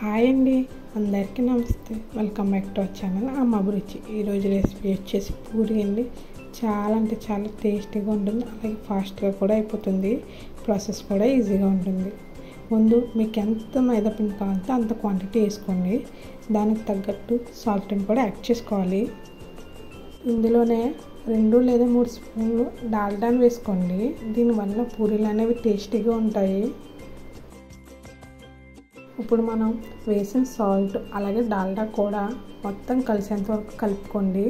Hi అండి, అందరికీ నమస్తే. Welcome back to our channel అమ్మ అభిరుచి. ఈరోజు రెసిపీ వచ్చేసి పూరి అండి. చాలా అంటే చాలా టేస్టీగా ఉంటుంది, అలాగే ఫాస్ట్గా కూడా అయిపోతుంది. ప్రాసెస్ కూడా ఈజీగా ఉంటుంది. ముందు మీకు ఎంత మైదా పిండి కావాలంటే అంత క్వాంటిటీ వేసుకోండి. దానికి తగ్గట్టు సాల్ట్ని కూడా యాడ్ చేసుకోవాలి. ఇందులోనే 2 లేదా 3 స్పూన్లు డాల్డాని వేసుకోండి. దీనివల్ల పూరీలు అనేవి టేస్టీగా ఉంటాయి. ఇప్పుడు మనం వేసిన సాల్ట్ అలాగే డాల్డా కూడా మొత్తం కలిసేంత వరకు కలుపుకోండి.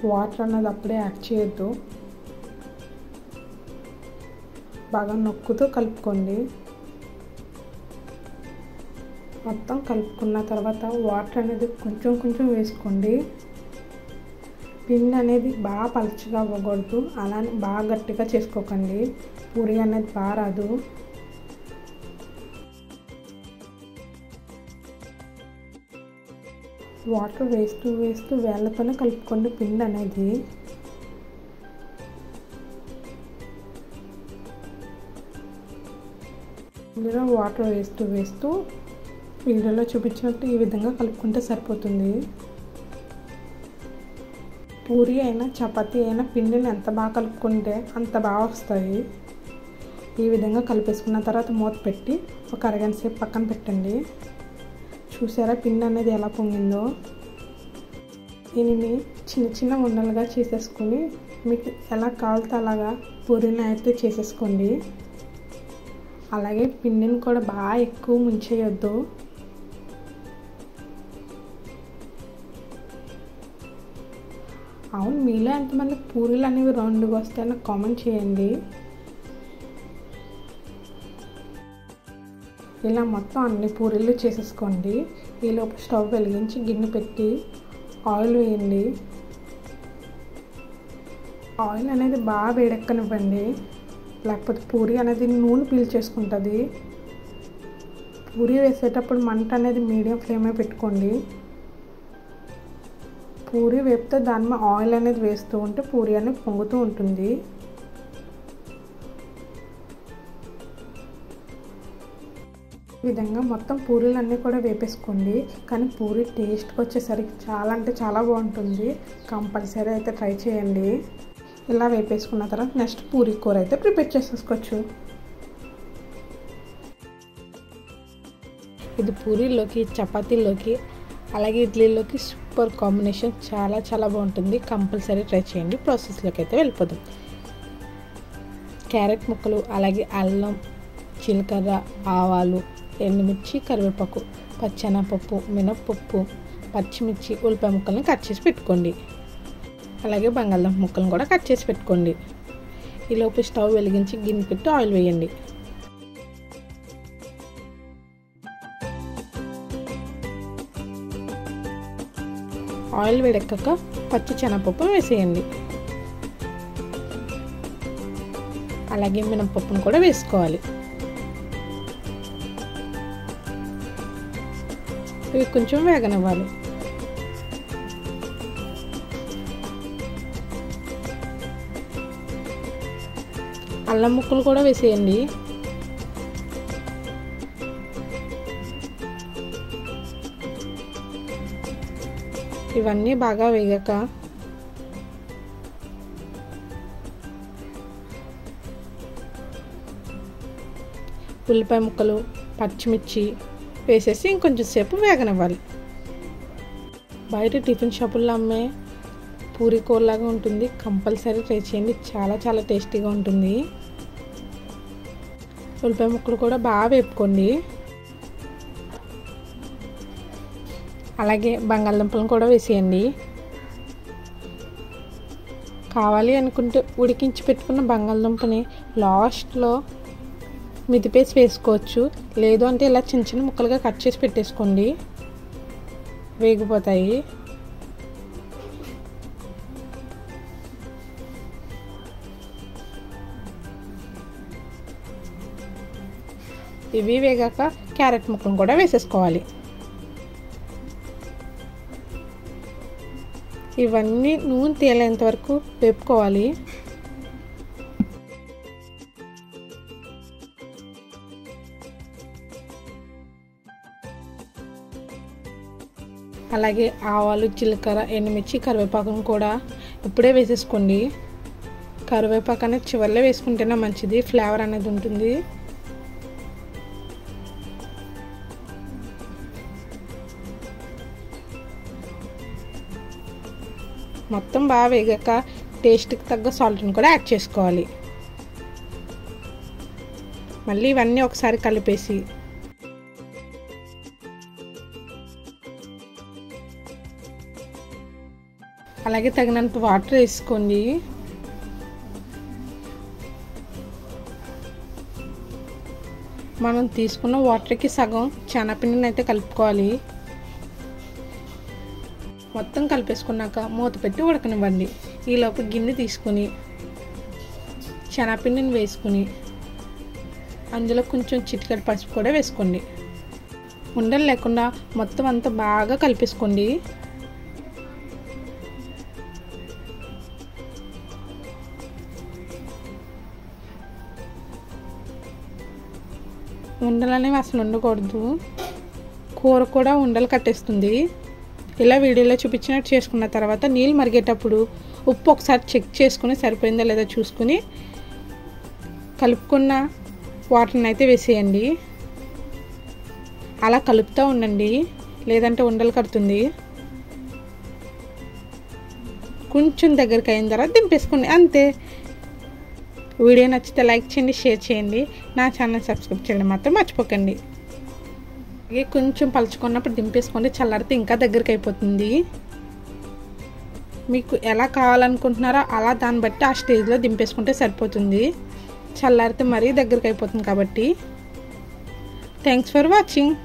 వాటర్ అన్నది అప్పుడే యాడ్ చేయొద్దు, బాగా నొక్కుతూ కలుపుకోండి. మొత్తం కలుపుకున్న తర్వాత వాటర్ అనేది కొంచెం కొంచెం వేసుకోండి. పిండి అనేది బాగా పలుచగా అవ్వకూడదు, అలానే బాగా గట్టిగా చేసుకోకండి. పూరి అనేది బాగా రాదు. వాటర్ వేస్తూ వేస్తూ వేళ్ళతోనే కలుపుకోండి పిండి అనేది. ఇందులో వాటర్ వేస్తూ వేస్తూ వీడియోలో చూపించినట్టు ఈ విధంగా కలుపుకుంటే సరిపోతుంది. పూరి అయినా చపాతీ అయినా పిండిని ఎంత బాగా కలుపుకుంటే అంత బాగా వస్తాయి. ఈ విధంగా కలిపేసుకున్న తర్వాత మూత పెట్టి ఒక అరగంట సేపు పక్కన పెట్టండి. చూసారా పిండి అనేది ఎలా పొంగిందో? దీనిని చిన్న చిన్న ఉండలుగా చేసేసుకొని మీకు ఎలా కావాలితే అలాగా పూరీని అయితే చేసేసుకోండి. అలాగే పిండిని కూడా బాగా ఎక్కువ ముంచేయొద్దు. అవును, మీలో ఎంతమంది పూరీలు అనేవి రౌండ్గా వస్తాయని కామెంట్ చేయండి. ఇలా మొత్తం అన్ని పూరీలు చేసేసుకోండి. ఈలోపు స్టవ్ వెలిగించి గిన్నె పెట్టి ఆయిల్ వేయండి. ఆయిల్ అనేది బాగా వేడెక్కనివ్వండి, లేకపోతే పూరి అనేది నూనె పీల్చేసుకుంటుంది. పూరి వేసేటప్పుడు మంట అనేది మీడియం ఫ్లేమే పెట్టుకోండి. పూరి వేపితే దాని మీద ఆయిల్ అనేది వేస్తూ ఉంటే పూరి అనేది పొంగుతూ ఉంటుంది. ఈ విధంగా మొత్తం పూరీలన్నీ కూడా వేపేసుకోండి. కానీ పూరి టేస్ట్కి వచ్చేసరికి చాలా అంటే చాలా బాగుంటుంది. కంపల్సరీ అయితే ట్రై చేయండి. ఇలా వేపేసుకున్న తర్వాత నెక్స్ట్ పూరి కూర అయితే ప్రిపేర్ చేసేసుకోవచ్చు. ఇది పూరీలోకి, చపాతీలోకి, అలాగే ఇడ్లీలోకి సూపర్ కాంబినేషన్. చాలా చాలా బాగుంటుంది. కంపల్సరీ ట్రై చేయండి. ప్రాసెస్లోకి అయితే వెళ్ళిపోదాం. క్యారెట్ ముక్కలు, అలాగే అల్లం, జీలకర్ర, ఆవాలు, ఎండుమిర్చి, కరివేపాకు, పచ్చెనపప్పు, మినప్పప్పు, పచ్చిమిర్చి, ఉల్లిపాయ ముక్కలను కట్ చేసి పెట్టుకోండి. అలాగే బంగాళదుంప ముక్కలను కూడా కట్ చేసి పెట్టుకోండి. ఈలోపు స్టవ్ వెలిగించి గిన్నె పెట్టి ఆయిల్ వేయండి. ఆయిల్ వేడెక్కాక పచ్చి శనగపప్పు వేసేయండి. అలాగే మినపప్పును కూడా వేసుకోవాలి. ఇవి కొంచెం వేగనివ్వాలి. అల్లం ముక్కలు కూడా వేసేయండి. ఇవన్నీ బాగా వేగాక ఉల్లిపాయ ముక్కలు, పచ్చిమిర్చి వేసేసి ఇంకొంచెం సేపు వేగనివ్వాలి. బయట టిఫిన్ షాపుల్లో అమ్మే పూరి కూరలాగా ఉంటుంది. కంపల్సరీ ట్రై చేయండి. చాలా చాలా టేస్టీగా ఉంటుంది. ఉల్లిపాయ ముక్కలు కూడా బాగా వేపుకోండి. అలాగే బంగాళదుంపలను కూడా వేసేయండి. కావాలి అనుకుంటే ఉడికించి పెట్టుకున్న బంగాళదుంపని లాస్ట్లో మిదిపేసి వేసుకోవచ్చు. లేదు అంటే ఇలా చిన్న చిన్న ముక్కలుగా కట్ చేసి పెట్టేసుకోండి, వేగిపోతాయి. ఇవి వేగాక క్యారెట్ ముక్కలను కూడా వేసేసుకోవాలి. ఇవన్నీ నూనె తేలేంత వరకు వేపుకోవాలి. అలాగే ఆవాలు, జీలకర్ర, ఎండుమిర్చి, కరివేపాకును కూడా ఇప్పుడే వేసేసుకోండి. కరివేపాకు అనేది చివరిలో వేసుకుంటేనే మంచిది, ఫ్లేవర్ అనేది ఉంటుంది. మొత్తం బాగా వేగాక టేస్ట్కి తగ్గ సాల్ట్ని కూడా యాడ్ చేసుకోవాలి. మళ్ళీ ఇవన్నీ ఒకసారి కలిపేసి అలాగే తగినంత వాటర్ వేసుకోండి. మనం తీసుకున్న వాటర్కి సగం శనగపిండిని అయితే కలుపుకోవాలి. మొత్తం కలిపేసుకున్నాక మూత పెట్టి ఉడకనివ్వండి. ఈలోపు గిన్నె తీసుకుని శనగపిండిని వేసుకుని అందులో కొంచెం చిటికెడు పసుపు కూడా వేసుకోండి. ఉండలు లేకుండా మొత్తం అంతా బాగా కలిపేసుకోండి. ఉండలు అనేవి అసలు ఉండకూడదు, కూర కూడా ఉండలు కట్టేస్తుంది. ఇలా వీడియోలో చూపించినట్టు చేసుకున్న తర్వాత నీళ్ళు మరిగేటప్పుడు ఉప్పు ఒకసారి చెక్ చేసుకుని సరిపోయిందో లేదో చూసుకుని కలుపుకున్న వాటర్ని అయితే వేసేయండి. అలా కలుపుతూ ఉండండి, లేదంటే ఉండలు కడుతుంది. కొంచెం దగ్గరికి అయిన తర్వాత దింపేసుకోండి, అంతే. వీడియో నచ్చితే లైక్ చేయండి, షేర్ చేయండి. నా ఛానల్ సబ్స్క్రైబ్ చేయడం మాత్రం మర్చిపోకండి. అలాగే కొంచెం పలుచుకున్నప్పుడు దింపేసుకోండి, చల్లారితే ఇంకా దగ్గరికి అయిపోతుంది. మీకు ఎలా కావాలనుకుంటున్నారో అలా దాన్ని బట్టి ఆ స్టేజ్లో దింపేసుకుంటే సరిపోతుంది. చల్లారితే మరీ దగ్గరికి అయిపోతుంది కాబట్టి. Thanks for watching.